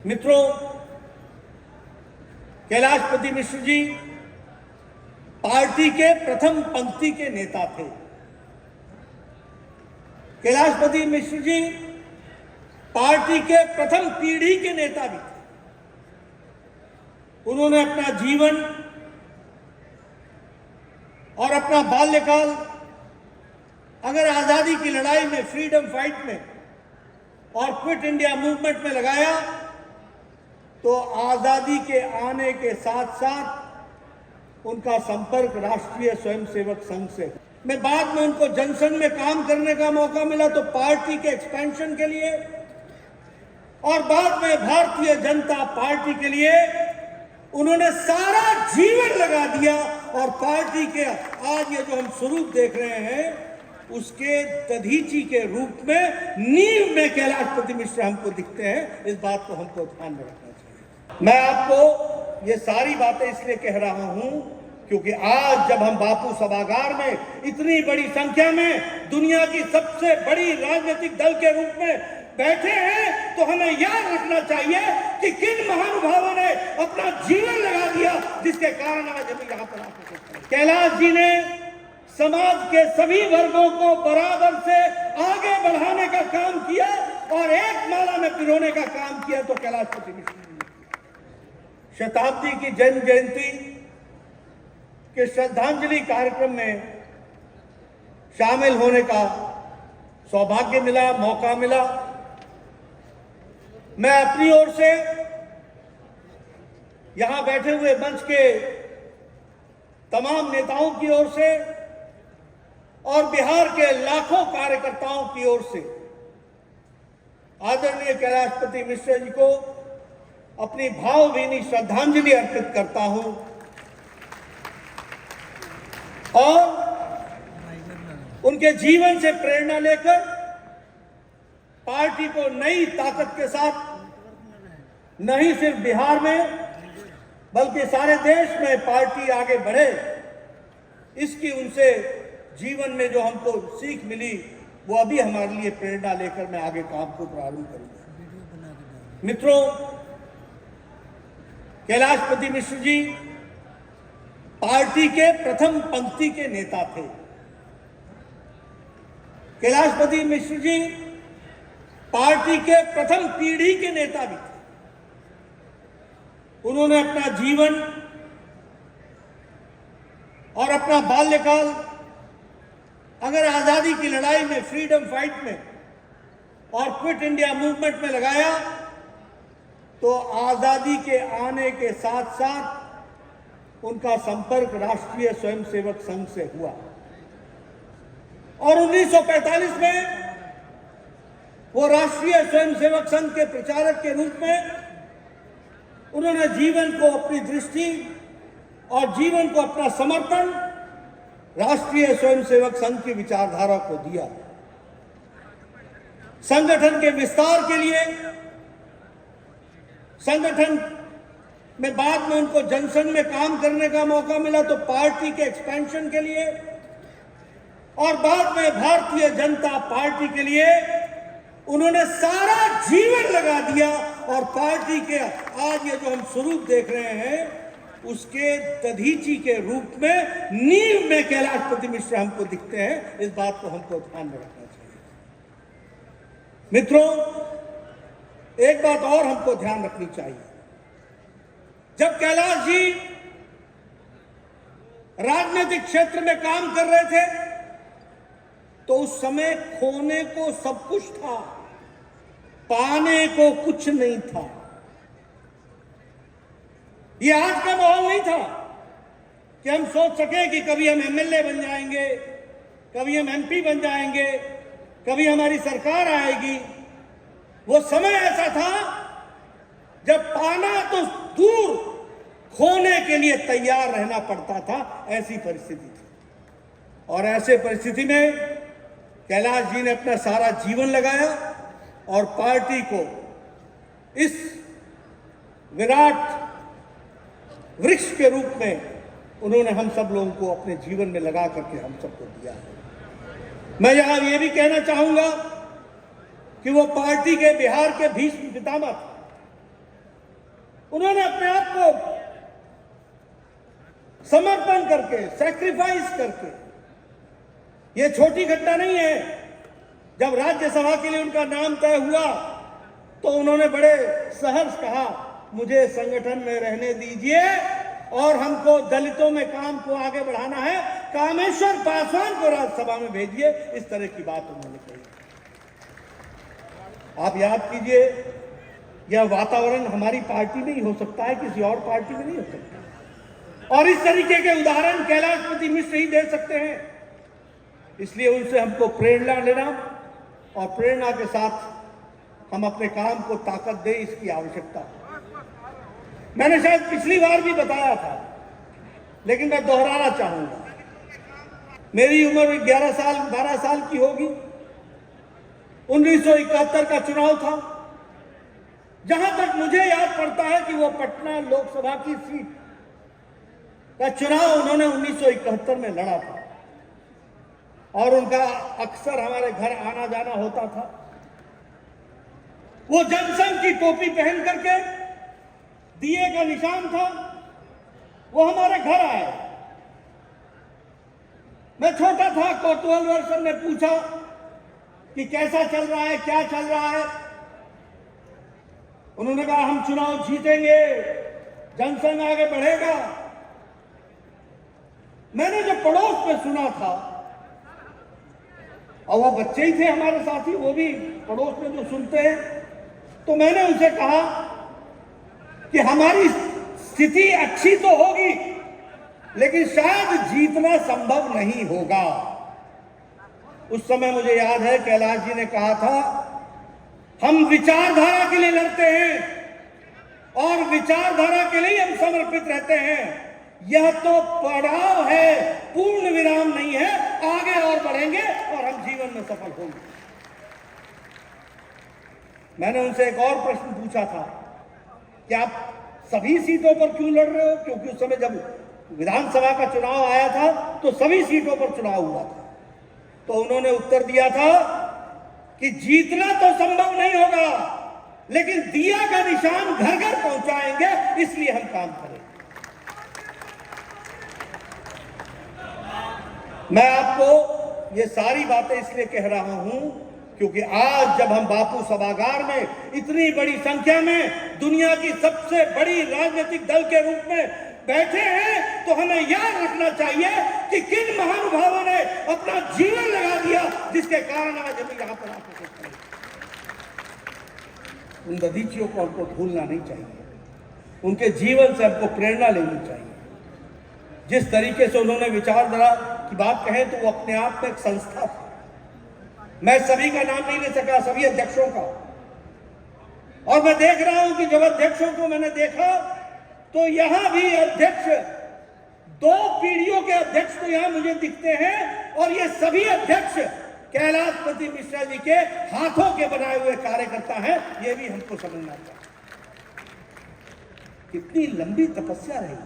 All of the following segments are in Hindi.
मित्रों, कैलाशपति मिश्र जी पार्टी के प्रथम पंक्ति के नेता थे। कैलाशपति मिश्र जी पार्टी के प्रथम पीढ़ी के नेता भी थे। उन्होंने अपना जीवन और अपना बाल्यकाल अगर आजादी की लड़ाई में, फ्रीडम फाइट में और क्विट इंडिया मूवमेंट में लगाया तो आजादी के आने के साथ साथ उनका संपर्क राष्ट्रीय स्वयंसेवक संघ से। मैं बाद में उनको जनसंघ में काम करने का मौका मिला तो पार्टी के एक्सपेंशन के लिए, और बाद में भारतीय जनता पार्टी के लिए उन्होंने सारा जीवन लगा दिया। और पार्टी के आज ये जो हम स्वरूप देख रहे हैं उसके दधीची के रूप में, नींव में कैलाशपति मिश्र हमको दिखते हैं। इस बात को हमको ध्यान में रखना चाहिए। मैं आपको ये सारी बातें इसलिए कह रहा हूं क्योंकि आज जब हम बापू सभागार में इतनी बड़ी संख्या में दुनिया की सबसे बड़ी राजनीतिक दल के रूप में बैठे हैं तो हमें याद रखना चाहिए कि किन महानुभावों ने अपना जीवन लगा दिया जिसके कारण आज हम यहाँ पर आते। कैलाश जी ने समाज के सभी वर्गों को बराबर से आगे बढ़ाने का काम किया और एक माला में पिरोने का काम किया तो कैलाशपति मिश्र जी ने शताब्दी की जन्म जयंती के श्रद्धांजलि कार्यक्रम में शामिल होने का सौभाग्य मिला, मौका मिला। मैं अपनी ओर से यहां बैठे हुए मंच के तमाम नेताओं की ओर से और बिहार के लाखों कार्यकर्ताओं की ओर से आदरणीय कैलाशपति मिश्र जी को अपनी भावभीनी श्रद्धांजलि अर्पित करता हूं और उनके जीवन से प्रेरणा लेकर पार्टी को नई ताकत के साथ नहीं सिर्फ बिहार में बल्कि सारे देश में पार्टी आगे बढ़े, इसकी उनसे जीवन में जो हमको सीख मिली वो अभी हमारे लिए प्रेरणा लेकर मैं आगे काम को प्रारंभ करूंगा। मित्रों, कैलाशपति मिश्र जी पार्टी के प्रथम पंक्ति के नेता थे। कैलाशपति मिश्र जी पार्टी के प्रथम पीढ़ी के नेता भी थे। उन्होंने अपना जीवन और अपना बाल्यकाल अगर आजादी की लड़ाई में, फ्रीडम फाइट में और क्विट इंडिया मूवमेंट में लगाया तो आजादी के आने के साथ साथ उनका संपर्क राष्ट्रीय स्वयंसेवक संघ से हुआ और 1945 में वो राष्ट्रीय स्वयंसेवक संघ के प्रचारक के रूप में उन्होंने जीवन को, अपनी दृष्टि और जीवन को अपना समर्पण राष्ट्रीय स्वयंसेवक संघ की विचारधारा को दिया। संगठन के विस्तार के लिए, संगठन में बाद में उनको जनसंघ में काम करने का मौका मिला तो पार्टी के एक्सपेंशन के लिए, और बाद में भारतीय जनता पार्टी के लिए उन्होंने सारा जीवन लगा दिया। और पार्टी के आज ये जो हम स्वरूप देख रहे हैं उसके दधीची के रूप में, नींव में कैलाशपति मिश्र हमको दिखते हैं। इस बात को हमको ध्यान में रखना चाहिए। मित्रों, एक बात और हमको ध्यान रखनी चाहिए। जब कैलाश जी राजनीतिक क्षेत्र में काम कर रहे थे तो उस समय खोने को सब कुछ था, पाने को कुछ नहीं था। ये आज का माहौल नहीं था कि हम सोच सके कि कभी हम एमएलए बन जाएंगे, कभी हम एमपी बन जाएंगे, कभी हमारी सरकार आएगी। वो समय ऐसा था जब पाना तो दूर, खोने के लिए तैयार रहना पड़ता था। ऐसी परिस्थिति थी और ऐसे परिस्थिति में कैलाश जी ने अपना सारा जीवन लगाया और पार्टी को इस विराट वृक्ष के रूप में उन्होंने हम सब लोगों को अपने जीवन में लगा करके हम सबको दिया है। मैं यहां ये भी कहना चाहूंगा कि वो पार्टी के बिहार के भीष्म पितामह उन्होंने अपने आप को समर्पण करके, सैक्रिफाइस करके, ये छोटी घटना नहीं है। जब राज्यसभा के लिए उनका नाम तय हुआ तो उन्होंने बड़े सहर्ष कहा, मुझे संगठन में रहने दीजिए और हमको दलितों में काम को आगे बढ़ाना है, कामेश्वर पासवान को राज्यसभा में भेजिए। इस तरह की बात उन्होंने कही। आप याद कीजिए, यह वातावरण हमारी पार्टी में ही हो सकता है, किसी और पार्टी में नहीं हो सकता। और इस तरीके के उदाहरण कैलाशपति मिश्र ही दे सकते हैं। इसलिए उनसे हमको प्रेरणा लेना और प्रेरणा के साथ हम अपने काम को ताकत दे, इसकी आवश्यकता है। मैंने शायद पिछली बार भी बताया था, लेकिन मैं दोहराना चाहूंगा। मेरी उम्र 12 साल की होगी। 1971 का चुनाव था। जहां तक मुझे याद पड़ता है कि वो पटना लोकसभा की सीट का चुनाव उन्होंने 1971 में लड़ा था और उनका अक्सर हमारे घर आना जाना होता था। वो जनसंघ की टोपी पहन करके, दिए का निशान था, वो हमारे घर आए। मैं छोटा था, कौतूहल वर्षन ने पूछा कि कैसा चल रहा है, क्या चल रहा है। उन्होंने कहा हम चुनाव जीतेंगे, जनसंघ आगे बढ़ेगा। मैंने जो पड़ोस में सुना था, और वो बच्चे ही थे हमारे साथी, वो भी पड़ोस में जो सुनते हैं, तो मैंने उनसे कहा कि हमारी स्थिति अच्छी तो होगी, लेकिन शायद जीतना संभव नहीं होगा। उस समय मुझे याद है कैलाश जी ने कहा था, हम विचारधारा के लिए लड़ते हैं और विचारधारा के लिए हम समर्पित रहते हैं। यह तो पड़ाव है, पूर्ण विराम नहीं है। आगे और बढ़ेंगे और हम जीवन में सफल होंगे। मैंने उनसे एक और प्रश्न पूछा था कि आप सभी सीटों पर क्यों लड़ रहे हो, क्योंकि उस समय जब विधानसभा का चुनाव आया था तो सभी सीटों पर चुनाव हुआ था। तो उन्होंने उत्तर दिया था कि जीतना तो संभव नहीं होगा, लेकिन दिया का निशान घर घर पहुंचाएंगे, इसलिए हम काम करेंगे। मैं आपको ये सारी बातें इसलिए कह रहा हूं क्योंकि आज जब हम बापू सभागार में इतनी बड़ी संख्या में दुनिया की सबसे बड़ी राजनीतिक दल के रूप में बैठे हैं, तो हमें याद रखना चाहिए कि किन महानुभावों ने अपना जीवन लगा दिया, जिसके कारण आज हम यहां पर आकर सकते हैं। उन दधीचियों को हमको भूलना नहीं चाहिए। उनके जीवन से हमको प्रेरणा लेनी चाहिए। जिस तरीके से उन्होंने विचारधारा की बात कहे, तो वो अपने आप में एक संस्था था। मैं सभी का नाम नहीं ले सका, सभी अध्यक्षों का। और मैं देख रहा हूं कि जब अध्यक्षों को मैंने देखा तो यहां भी अध्यक्ष, 2 पीढ़ियों के अध्यक्ष तो यहां मुझे दिखते हैं, और ये सभी अध्यक्ष कैलाशपति मिश्रा जी के हाथों के बनाए हुए कार्यकर्ता हैं। ये भी हमको समझना चाहिए। कितनी लंबी तपस्या रही।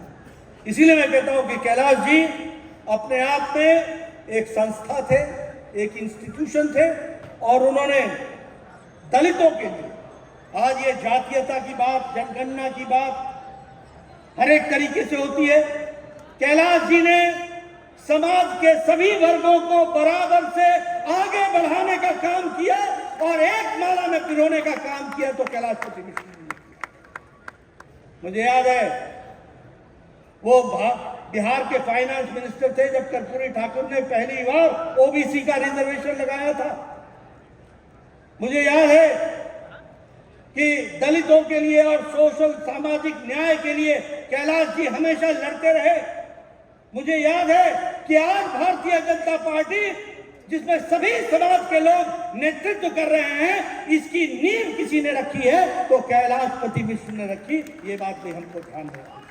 इसीलिए मैं कहता हूं कि कैलाश जी अपने आप में एक संस्था थे, एक इंस्टीट्यूशन थे, और उन्होंने दलितों के लिए, आज ये जातीयता की बात, जनगणना की बात हर एक तरीके से होती है, कैलाश जी ने समाज के सभी वर्गों को बराबर से आगे बढ़ाने का काम किया और एक माला में पिरोने का काम किया, तो कैलाशपति मिश्र जी ने किया। मुझे याद है वो बिहार के फाइनेंस मिनिस्टर थे जब कर्पूरी ठाकुर ने पहली बार ओबीसी का रिजर्वेशन लगाया था। मुझे याद है कि दलितों के लिए और सोशल सामाजिक न्याय के लिए कैलाश जी हमेशा लड़ते रहे। मुझे याद है कि आज भारतीय जनता पार्टी, जिसमें सभी समाज के लोग नेतृत्व कर रहे हैं, इसकी नींव किसी ने रखी है तो कैलाशपति मिश्र ने रखी। ये बात भी हमको ध्यान देना।